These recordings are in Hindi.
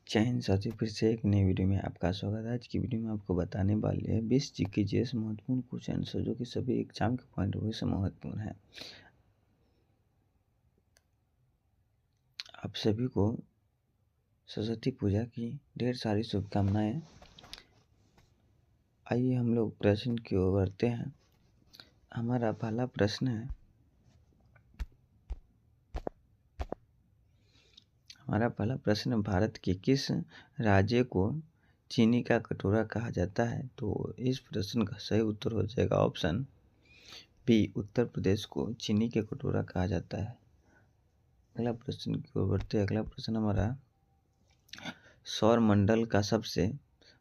जय हिंद साथियों, फिर से एक नई वीडियो में आपका स्वागत है। आज की वीडियो में आपको बताने वाले हैं 20 जीके जीएस महत्वपूर्ण कुछ आंसर जो कि सभी एग्जाम के पॉइंट ऑफ व्यू से महत्वपूर्ण है। आप सभी को सरस्वती पूजा की ढेर सारी शुभकामनाएं। आइए हम लोग प्रश्न की ओर बढ़ते हैं। हमारा पहला प्रश्न है, भारत के किस राज्य को चीनी का कटोरा कहा जाता है? तो इस प्रश्न का सही उत्तर हो जाएगा ऑप्शन बी, उत्तर प्रदेश को चीनी के कटोरा कहा जाता है। अगला प्रश्न की ओर बढ़ते हैं। अगला प्रश्न हमारा, सौर मंडल का सबसे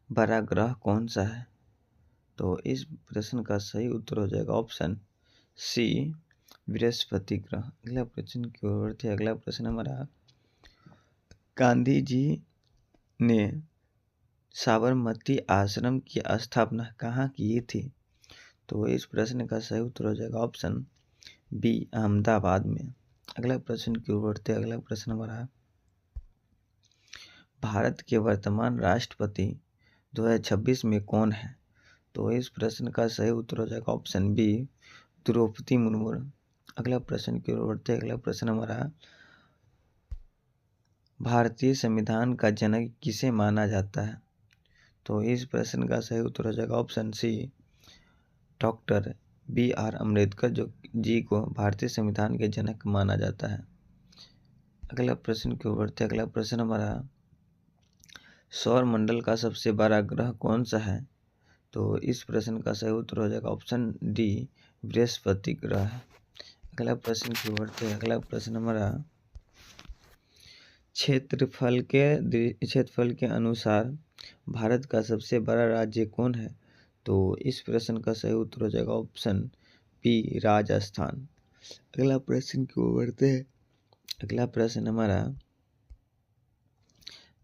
बड़ा ग्रह कौन सा है? तो इस प्रश्न का सही उत्तर हो जाएगा ऑप्शन सी, बृहस्पति ग्रह। अगला प्रश्न की ओर बढ़ते हैं। अगला प्रश्न हमारा, गांधी जी ने साबरमती आश्रम की स्थापना कहाँ की थी? तो इस प्रश्न का सही उत्तर हो जाएगा ऑप्शन बी, अहमदाबाद में। अगला प्रश्न की ओर बढ़ते हैं। अगला प्रश्न हमारा, भारत के वर्तमान राष्ट्रपति 2026 में कौन है? तो इस प्रश्न का सही उत्तर हो जाएगा ऑप्शन बी, द्रौपदी मुर्मू। अगला प्रश्न की ओर बढ़ते हैं। अगला प्रश्न हमारा, भारतीय संविधान का जनक किसे माना जाता है? तो इस प्रश्न का सही उत्तर हो जाएगा option C, doctor BR Ambedkar जो जी को भारतीय संविधान के जनक माना जाता है। अगला प्रश्न की ओर बढ़ते हैं। अगला प्रश्न हमारा, सौर मंडल का सबसे बड़ा ग्रह कौन सा है? तो इस प्रश्न का सही उत्तर हो जाएगा ऑप्शन डी, बृहस्पति ग्रह। अगला प्रश्न की ओर बढ़ते हैं। अगला प्रश्न हमारा, क्षेत्रफल के अनुसार भारत का सबसे बड़ा राज्य कौन है? तो इस प्रश्न का सही उत्तर हो जाएगा ऑप्शन बी, राजस्थान। अगला प्रश्न की ओर बढ़ते हैं। अगला प्रश्न हमारा,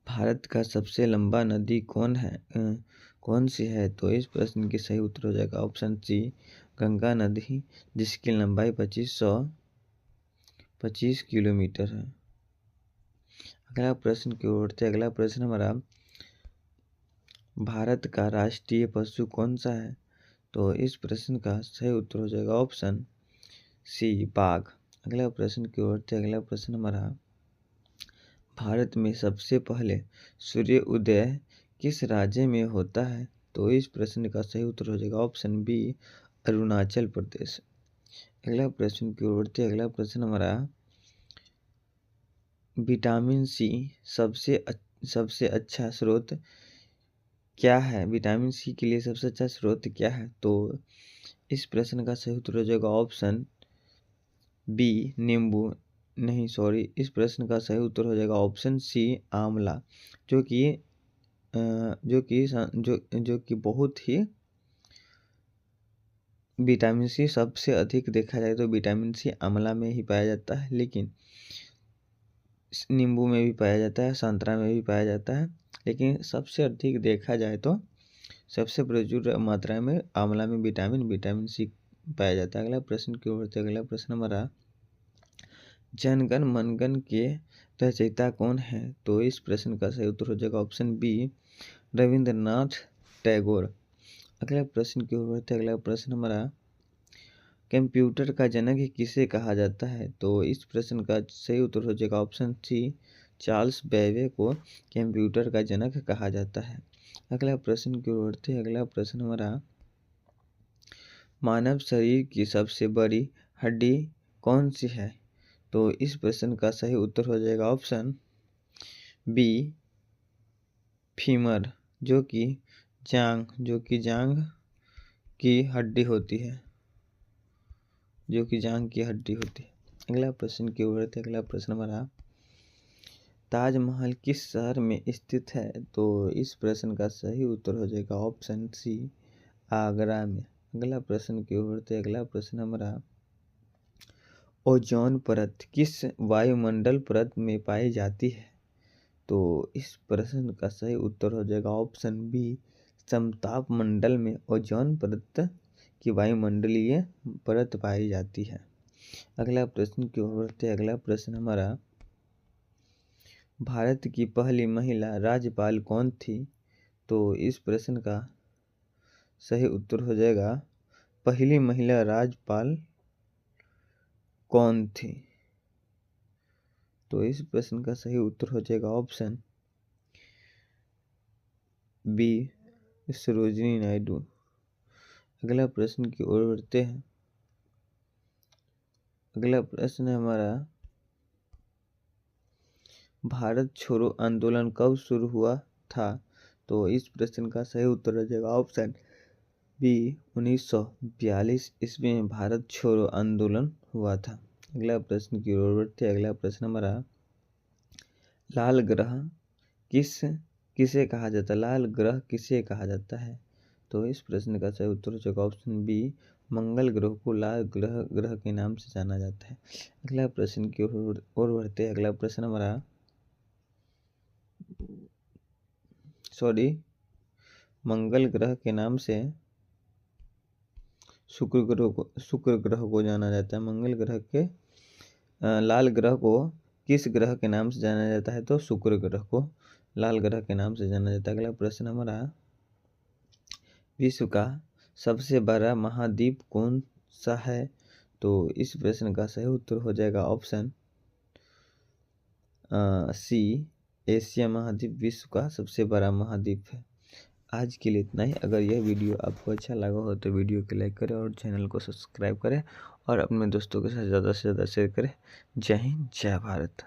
भारत का सबसे लंबा नदी कौन सी है? तो इस प्रश्न की सही उत्तर हो जाएगा ऑप्शन सी, गंगा नदी, जिसकी लंबाई 2525 किलोमीटर है। अगला प्रश्न की ओर बढ़ते हैं। अगला प्रश्न हमारा, भारत का राष्ट्रीय पशु कौन सा है? तो इस प्रश्न का सही उत्तर हो जाएगा ऑप्शन सी, बाघ। अगला प्रश्न की ओर बढ़ते हैं। अगला प्रश्न हमारा, भारत में सबसे पहले सूर्य उदय किस राज्य में होता है? तो इस प्रश्न का सही उत्तर हो जाएगा ऑप्शन बी, अरुणाचल प्रदेश। अगला प्रश्न की ओर बढ़ते हैं। अगला प्रश्न हमारा, विटामिन सी सबसे अच्छा स्रोत क्या है? विटामिन सी के लिए सबसे अच्छा स्रोत क्या है? तो इस प्रश्न का सही उत्तर हो जाएगा ऑप्शन बी, नींबू। इस प्रश्न का सही उत्तर हो जाएगा ऑप्शन सी, आंवला, जो कि बहुत ही विटामिन सी सबसे अधिक देखा जाए तो विटामिन सी आंवला में ही पाया जाता है, लेकिन नींबू में भी पाया जाता है, संतरा में भी पाया जाता है, लेकिन सबसे अधिक देखा जाए तो सबसे प्रचुर मात्रा में आंवला में विटामिन सी पाया जाता है। अगला प्रश्न की ओर बढ़ते हैं। अगला प्रश्न हमारा, जनगण मनगण के रचयिता कौन है? तो इस प्रश्न का सही उत्तर हो जाएगा ऑप्शन बी, रविंद्रनाथ टैगोर। अगला प्रश्न की ओर बढ़ते हैं। अगला प्रश्न हमारा, कंप्यूटर का जनक किसे कहा जाता है? तो इस प्रश्न का सही उत्तर हो जाएगा ऑप्शन सी, चार्ल्स बेबे को कंप्यूटर का जनक कहा जाता है। अगला प्रश्न की ओर बढ़ते हैं। अगला प्रश्न हमारा, मानव शरीर की सबसे बड़ी हड्डी कौन सी है? तो इस प्रश्न का सही उत्तर हो जाएगा ऑप्शन बी, फीमर, जो कि जांग की हड्डी होती है, अगला प्रश्न की ओर बढ़ते हैं। अगला प्रश्न हमारा, ताजमहल किस शहर में स्थित है? तो इस प्रश्न का सही उत्तर हो जाएगा ऑप्शन सी, आगरा में। अगला प्रश्न की ओर बढ़ते हैं। अगला प्रश्न हमारा, ओजोन परत किस वायुमंडल परत में पाई जाती है? तो इस प्रश्न का सही उत्तर हो जाएगा ऑप्शन बी, समताप मंडल में ओजोन परत की वायुमंडलीय परत पाई जाती है। अगला प्रश्न की ओर बढ़ते हैं। अगला प्रश्न हमारा, भारत की पहली महिला राज्यपाल कौन थी? तो इस प्रश्न का सही उत्तर हो जाएगा पहली महिला राज्यपाल कौन थी? तो इस प्रश्न का सही उत्तर हो जाएगा ऑप्शन बी, सरोजिनी नायडू। अगला प्रश्न की ओर बढ़ते हैं। अगला प्रश्न है हमारा, भारत छोड़ो आंदोलन कब शुरू हुआ था? तो इस प्रश्न का सही उत्तर हो जाएगा ऑप्शन बी, 1942 ईस्वी में भारत छोड़ो आंदोलन हुआ था। अगला प्रश्न की ओर बढ़ते हैं। अगला प्रश्न हमारा, लाल ग्रह किसे कहा जाता है? लाल ग्रह किसे कहा जाता है? तो इस प्रश्न का सही उत्तर हो जाएगा ऑप्शन बी, मंगल ग्रह को लाल ग्रह के नाम से जाना जाता है। अगला प्रश्न की ओर बढ़ते हैं। अगला प्रश्न हमारा, मंगल ग्रह के नाम से शुक्र ग्रह को जाना जाता है। मंगल ग्रह के लाल ग्रह को किस ग्रह के नाम से जाना जाता है? तो शुक्र ग्रह को लाल ग्रह के नाम से जाना जाता है। अगला प्रश्न हमारा, विश्व का सबसे बड़ा महाद्वीप कौन सा है? तो इस प्रश्न का सही उत्तर हो जाएगा ऑप्शन सी, एशिया महाद्वीप विश्व का सबसे बड़ा महाद्वीप है। आज के लिए इतना ही। अगर यह वीडियो आपको अच्छा लगा हो तो वीडियो को लाइक करें और चैनल को सब्सक्राइब करें और अपने दोस्तों के साथ ज़्यादा से ज़्यादा शेयर करें। जय हिंद, जय भारत।